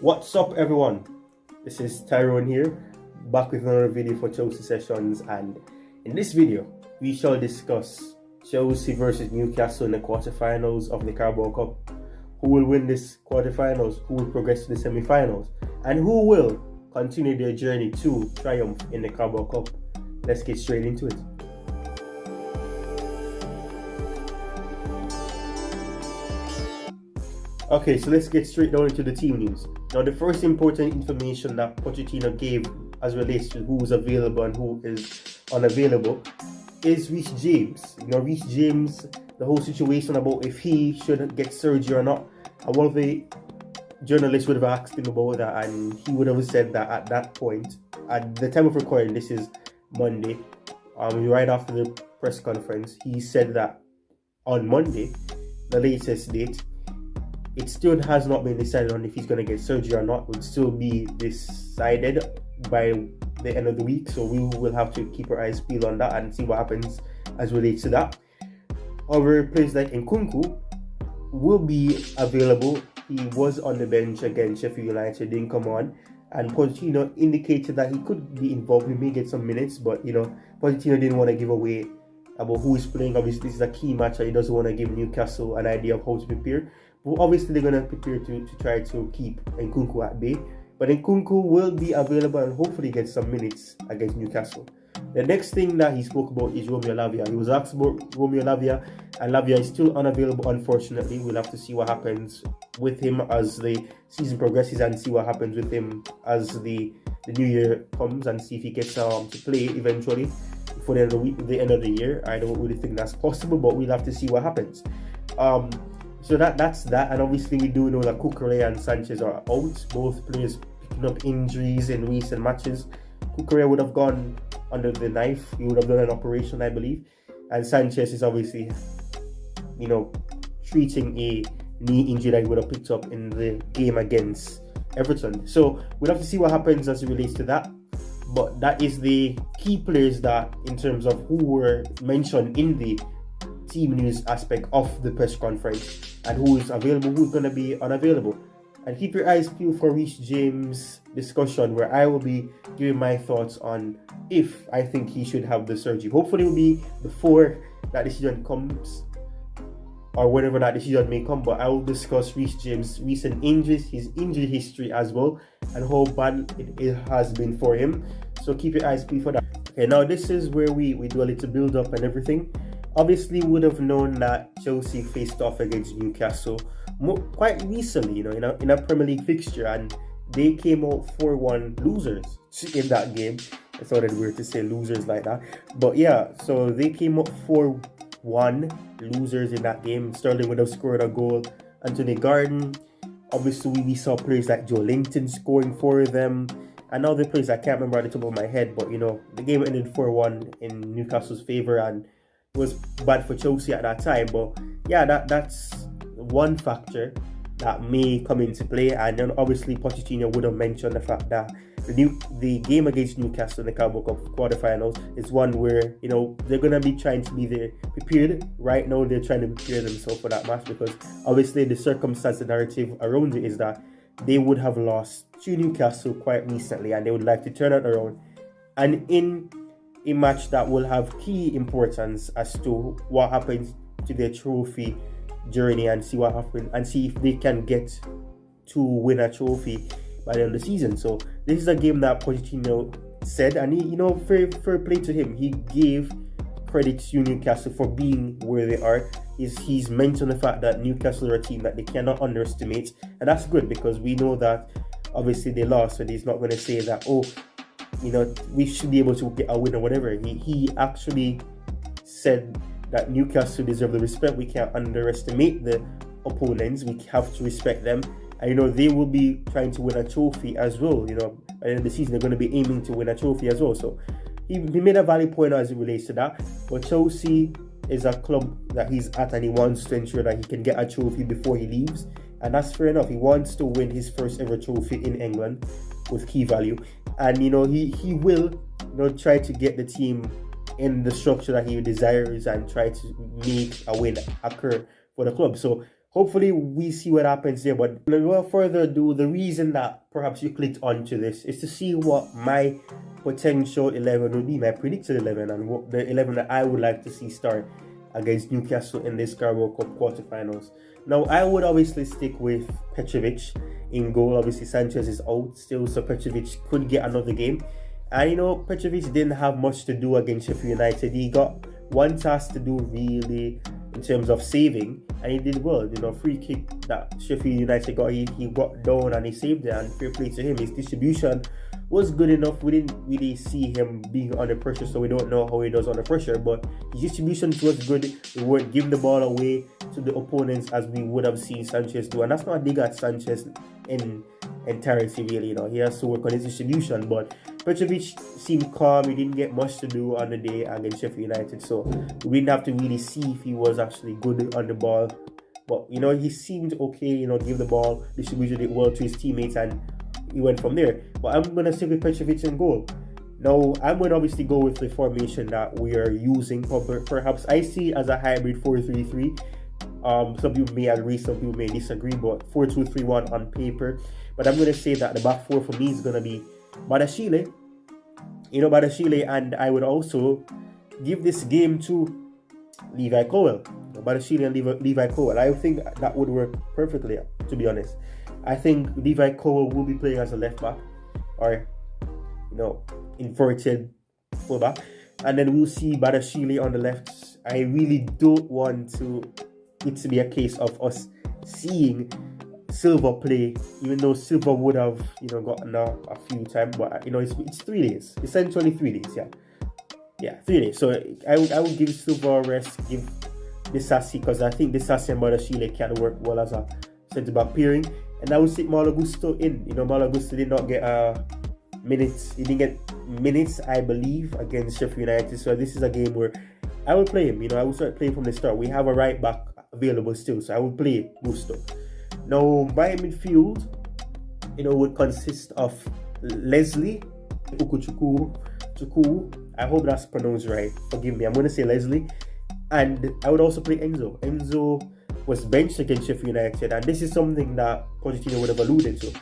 What's up, everyone? This is Tyrone here, back with another video for Chelsea Sessions, and in this video we shall discuss Chelsea versus Newcastle in the quarterfinals of the Carabao Cup. Who will win this quarterfinals, who will progress to the semi-finals, and who will continue their journey to triumph in the Carabao Cup. Let's get straight into it. Okay, so let's get straight down into the team news. Now, the first important information that Pochettino gave as relates to who is available and who is unavailable is Reece James. Reece James, the whole situation about if he should get surgery or not. And one of the journalists would have asked him about that, and he would have said that at that point, at the time of recording, this is Monday, right after the press conference, he said that on Monday, the latest date, it still has not been decided on if he's going to get surgery or not. It will still be decided by the end of the week, so we will have to keep our eyes peeled on that and see what happens as relates to that. Other players like Nkunku will be available. He was on the bench against Sheffield United, didn't come on, and Pochettino indicated that he could be involved. He may get some minutes, but Pochettino didn't want to give away about who is playing. Obviously, this is a key match, and he doesn't want to give Newcastle an idea of how to prepare. But obviously, they're going to prepare to try to keep Nkunku at bay. But Nkunku will be available and hopefully get some minutes against Newcastle. The next thing that he spoke about is Romeo Lavia. He was asked about Romeo Lavia, and Lavia is still unavailable, unfortunately. We'll have to see what happens with him as the season progresses and see what happens with him as the new year comes and see if he gets to play eventually before the end of the year. I don't really think that's possible, but we'll have to see what happens. So that's that, and obviously we do know that Cucurella and Sanchez are out, both players picking up injuries in recent matches. Cucurella would have gone under the knife, he would have done an operation, I believe, and Sanchez is obviously, treating a knee injury that he would have picked up in the game against Everton. So we'll have to see what happens as it relates to that, but that is the key players that, in terms of who were mentioned in the team news aspect of the press conference, and who is available, who's going to be unavailable. And keep your eyes peeled for Reece James discussion, where I will be giving my thoughts on if I think he should have the surgery. Hopefully it will be before that decision comes, or whenever that decision may come, but I will discuss Reece James' recent injuries, his injury history as well, and how bad it has been for him. So keep your eyes peeled for that. Okay, now this is where we do a little build up and everything. Obviously, would have known that Chelsea faced off against Newcastle quite recently, in a Premier League fixture, and they came out 4-1 losers in that game. It sounded weird to say losers like that, but yeah, so they came out 4-1 losers in that game. Sterling would have scored a goal. Anthony Gordon, obviously we saw players like Joe Linton scoring for them, and other players I can't remember at the top of my head, but the game ended 4-1 in Newcastle's favour, and it was bad for Chelsea at that time. But yeah, that's one factor that may come into play. And then obviously Pochettino would have mentioned the fact that the game against Newcastle in the Carabao Cup quarterfinals is one where they're gonna be trying to be there prepared. Right now they're trying to prepare themselves for that match, because obviously the circumstance, the narrative around it is that they would have lost to Newcastle quite recently, and they would like to turn it around, and in a match that will have key importance as to what happens to their trophy journey, and see what happens, and see if they can get to win a trophy by the end of the season. So this is a game that Pochettino said, and he, fair play to him, he gave credit to Newcastle for being where they are. He's mentioned the fact that Newcastle are a team that they cannot underestimate, and that's good, because we know that obviously they lost, so he's not going to say that, we should be able to get a win or whatever. He actually said that Newcastle deserve the respect. We can't underestimate the opponents. We have to respect them. And they will be trying to win a trophy as well. By the end of the season, they're going to be aiming to win a trophy as well. So he made a valid point as it relates to that. But Chelsea is a club that he's at, and he wants to ensure that he can get a trophy before he leaves. And that's fair enough. He wants to win his first ever trophy in England with key value. And he will try to get the team in the structure that he desires and try to make a win occur for the club. So hopefully we see what happens there. But without further ado, the reason that perhaps you clicked onto this is to see what my potential 11 would be, my predicted 11, and what the 11 that I would like to see start against Newcastle in this Carabao Cup quarterfinals. Now, I would obviously stick with Petrovic in goal. Obviously, Sanchez is out still, so Petrovic could get another game. And you know, Petrovic didn't have much to do against Sheffield United. He got one task to do really in terms of saving, and he did well. You know, free kick that Sheffield United got, he got down and he saved it, and fair play to him. His distribution was good enough. We didn't really see him being under pressure, so we don't know how he does under pressure, but his distribution was good. We weren't giving the ball away to the opponents as we would have seen Sanchez do, and that's not a dig at Sanchez in entirety, really. You know, he has to work on his distribution, but Petrovic seemed calm. He didn't get much to do on the day against Sheffield United, so we didn't have to really see if he was actually good on the ball. But you know, he seemed okay. You know, give the ball, distributed it well to his teammates, and he went from there. But I'm gonna stick with Petrovic in goal. Now, I'm going to obviously go with the formation that we are using. Perhaps I see it as a hybrid 4-3-3. Some people may agree, some people may disagree, but 4-2-3-1 on paper. But I'm going to say that the back four for me is going to be Badashile. You know, Badashile, and I would also give this game to Levi Cowell. Badashile and Levi Cowell. I think that would work perfectly, to be honest. I think Levi Cowell will be playing as a left back, or, you know, inverted fullback. And then we'll see Badashile on the left. I really don't want it to be a case of us seeing Silva play, even though Silva would have, you know, gotten out a few times. But, you know, it's 3 days. It's essentially 3 days, yeah, 3 days. So I would give Silva a rest, give Disasi, because I think Disasi and Badashile can work well as a centre-back pairing. And I would sit Malo Gusto in. You know, Malo Gusto did not get minutes. He didn't get minutes, I believe, against Sheffield United. So this is a game where I will play him. You know, I will start playing from the start. We have a right back available still, so I will play Gusto. Now, my midfield, you know, would consist of Leslie Ukuchukwu. I hope that's pronounced right. Forgive me. I'm going to say Leslie. And I would also play Enzo. Enzo was benched against Sheffield United, and this is something that Pochettino would have alluded to.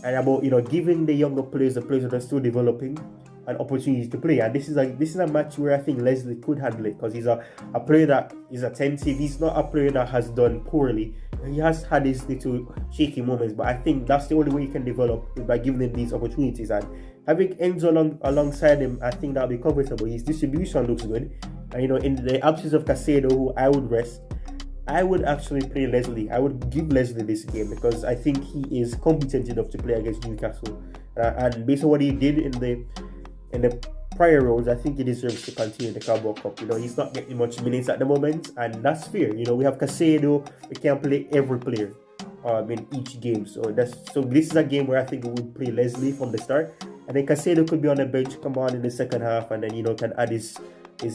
And about, you know, giving the younger players, the players that are still developing, an opportunity to play. And this is a match where I think Leslie could handle it, because he's a player that is attentive. He's not a player that has done poorly. He has had his little shaky moments, but I think that's the only way he can develop, is by giving him these opportunities. And having Enzo alongside him, I think that'll be comfortable. His distribution looks good. And, you know, in the absence of Caicedo, who I would rest, I would actually play Leslie. I would give Leslie this game, because I think he is competent enough to play against Newcastle. And based on what he did in the prior rounds, I think he deserves to continue the Carabao Cup. You know, he's not getting much minutes at the moment, and that's fair. You know, we have Caicedo. We can't play every player in each game. So this is a game where I think we would play Leslie from the start, and then Caicedo could be on the bench, come on in the second half, and then, you know, can add his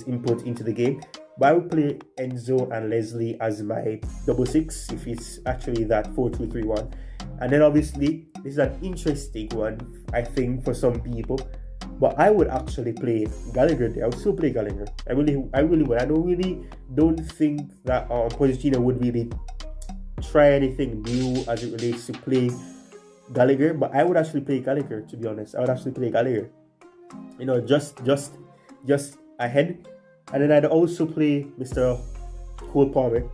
input into the game. But I would play Enzo and Leslie as my double six, if it's actually that 4-2-3-1. And then obviously this is an interesting one, I think, for some people. But I would actually play Gallagher there. I would still play Gallagher. I really would. I don't think that Pochettino would really try anything new as it relates to playing Gallagher. But I would actually play Gallagher, to be honest. I would actually play Gallagher. You know, just ahead. And then I'd also play Mr. Cole Palmer.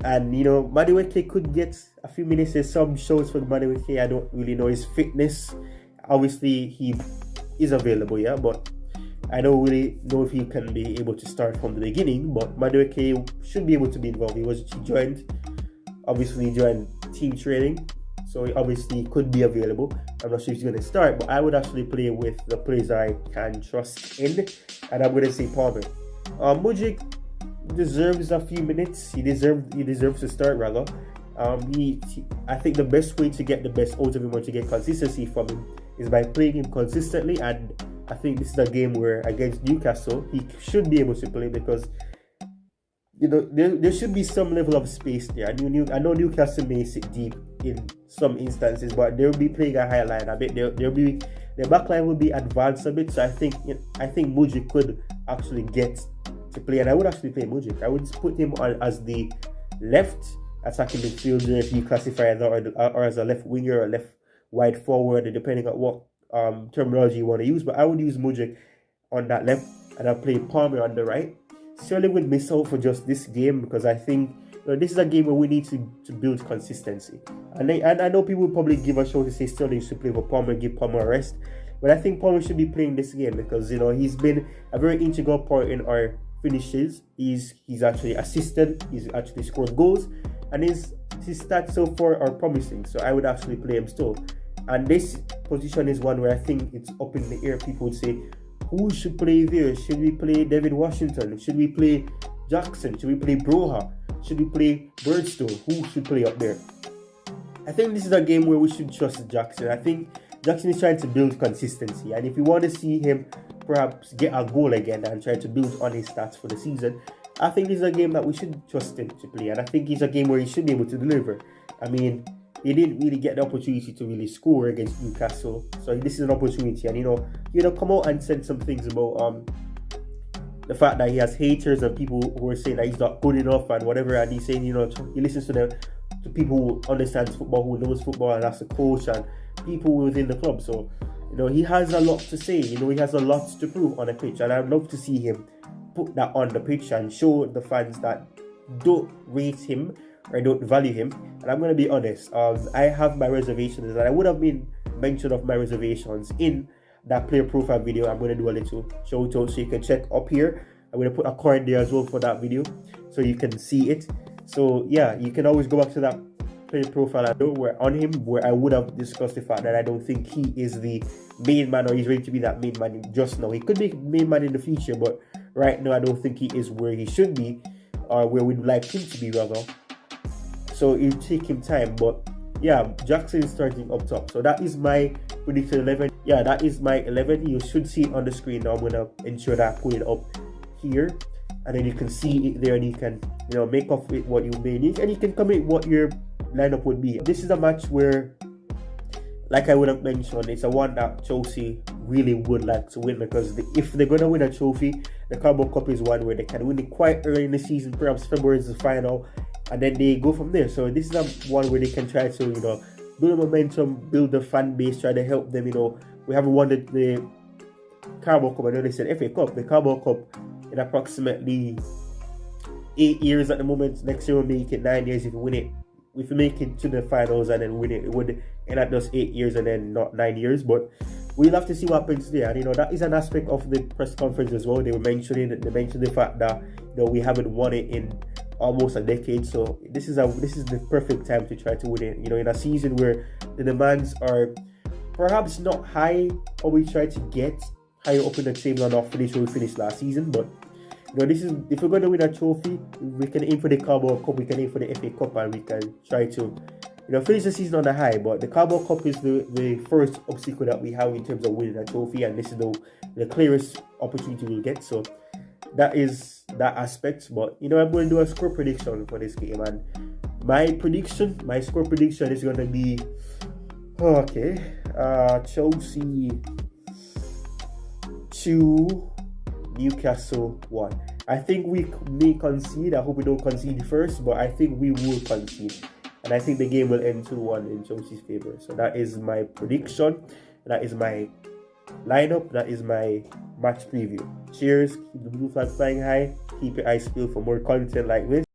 And, you know, Madueke could get a few minutes. There's some shows for Madueke. I don't really know his fitness. Obviously, he is available, yeah, but I don't really know if he can be able to start from the beginning. But Madueke should be able to be involved. He joined team training, so he obviously could be available. I'm not sure if he's going to start, but I would actually play with the players I can trust in, and I'm going to say Palmer. Mudryk deserves a few minutes. He deserves to start, rather. I think the best way to get the best out of him, or to get consistency from him, is by playing him consistently. And I think this is a game where, against Newcastle, he should be able to play, because, you know, there should be some level of space there. I know Newcastle may sit deep in some instances, but they'll be playing a high line. I bet their back line will be advanced a bit. So I think Mudryk could actually get to play, and I would actually play Mudryk. I would put him on as the left attacking midfielder, if you classify that, or as a left winger or left wide forward, depending on what terminology you want to use. But I would use Mudryk on that left, and I'll play Palmer on the right. Sterling would miss out for just this game because I think this is a game where we need to build consistency. And I know people will probably give a show to say Sterling should play for Palmer, give Palmer a rest. But I think Palmer should be playing this game because he's been a very integral part in our finishes. He's actually assisted, he's actually scored goals, and his stats so far are promising. So I would actually play him still. And this position is one where I think it's up in the air. People would say, who should play there? Should we play David Washington? Should we play Jackson? Should we play Broha? Should we play Birdstone? Who should play up there? I think this is a game where we should trust Jackson. I think Jackson is trying to build consistency, and if you want to see him perhaps get a goal again and try to build on his stats for the season, I think this is a game that we should trust him to play, and I think it's a game where he should be able to deliver. I mean, he didn't really get the opportunity to really score against Newcastle, so this is an opportunity. And come out and said some things about the fact that he has haters and people who are saying that he's not good enough and whatever, and he's saying he listens to people who understand football, who knows football, and that's the coach and people within the club. So he has a lot to say. He has a lot to prove on the pitch, and I'd love to see him put that on the pitch and show the fans that don't rate him or don't value him. And I'm going to be honest, I have my reservations, and I would have been mentioned of my reservations in that player profile video. I'm going to do a little shout out so you can check up here. I'm going to put a card there as well for that video so you can see it. So yeah, you can always go back to that player profile where I would have discussed the fact that I don't think he is the main man, or he's ready to be that main man just now. He could be main man in the future, but right now I don't think he is where he should be, or where we'd like him to be rather. So it'll take him time, but yeah, Jackson is starting up top. So that is my predicted 11. Yeah, that is my 11. You should see it on the screen now. I'm gonna ensure that I put it up here, and then you can see it there, and you can make of it what you may need, and you can comment what your lineup would be. This is a match where, like I would have mentioned, it's a one that Chelsea really would like to win, because if they're going to win a trophy, the Carabao Cup is one where they can win it quite early in the season. Perhaps February is the final, and then they go from there. So this is a one where they can try to build the momentum, build the fan base, try to help them. We haven't won the Carabao Cup. I know they said FA Cup. The Carabao Cup in approximately 8 years at the moment. Next year we'll make it 9 years if we win it. If we make it to the finals and then win it, it would end up just 8 years and then not 9 years. But we'll have to see what happens there. And that is an aspect of the press conference as well. They mentioned the fact that we haven't won it in almost a decade. So this is the perfect time to try to win it. In a season where the demands are perhaps not high, or we try to get higher up in the table and not finish where we finished last season. But this is, if we're going to win a trophy, we can aim for the Carabao Cup, we can aim for the FA Cup, and we can try to finish the season on a high. But the Carabao Cup is the first obstacle that we have in terms of winning a trophy, and this is the clearest opportunity we'll get. So that is that aspect. But I'm going to do a score prediction for this game, and my score prediction is going to be Chelsea 2, Newcastle 1. I think we may concede. I hope we don't concede first, but I think we will concede, and I think the game will end 2-1 in Chelsea's favor. So that is my prediction. That is my lineup. That is my match preview. Cheers. Keep the blue flag flying high. Keep your eyes peeled for more content like this.